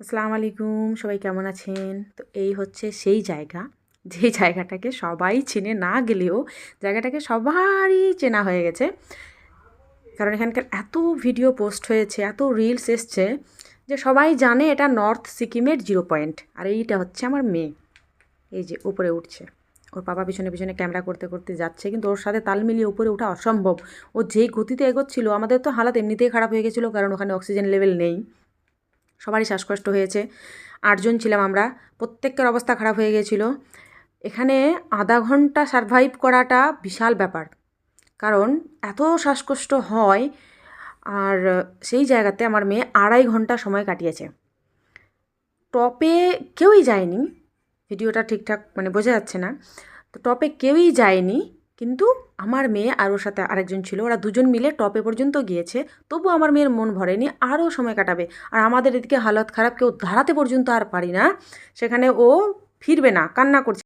আসসালামু আলাইকুম, সবাই কেমন আছেন? তো এই হচ্ছে সেই জায়গা, যেই জায়গাটাকে সবাই চিনে না গেলেও জায়গাটাকে সবারই চেনা হয়ে গেছে। কারণ এখানকার এত ভিডিও পোস্ট হয়েছে, এত রিলস এসছে যে সবাই জানে এটা নর্থ সিকিমের জিরো পয়েন্ট। আর এইটা হচ্ছে আমার মেয়ে, এই যে উপরে উঠছে। ওর বাবা পিছনে পিছনে ক্যামেরা করতে করতে যাচ্ছে, কিন্তু ওর সাথে তাল মিলিয়ে উপরে ওঠা অসম্ভব। ও যেই গতিতে এগোচ্ছিল, আমাদের তো হালাত এমনিতেই খারাপ হয়ে গেছিলো, কারণ ওখানে অক্সিজেন লেভেল নেই। সবারই শ্বাসকষ্ট হয়েছে। 8 জন ছিলাম আমরা, প্রত্যেকের অবস্থা খারাপ হয়ে গিয়েছিল। এখানে আধা ঘন্টা সারভাইভ করাটা বিশাল ব্যাপার, কারণ এত শ্বাসকষ্ট হয়। আর সেই জায়গাতে আমার মেয়ে 2.5 ঘন্টা সময় কাটিয়েছে। টপে কেউই যায়নি, ভিডিওটা ঠিকঠাক বোঝা যাচ্ছে না। তো টপে কেউই যায়নি, কিন্তু আমার মেয়ে আর ওর সাথে আরেকজন ছিল, ওরা দুজন মিলে টপে পর্যন্ত গিয়েছে। তবু আমার মেয়ের মন ভরেনি, আরও সময় কাটাবে। আর আমাদের এদিকে হালত খারাপ, কেউ দাঁড়াতে পর্যন্ত আর পারি না। সেখানে ও ফিরবে না, কান্না করছে।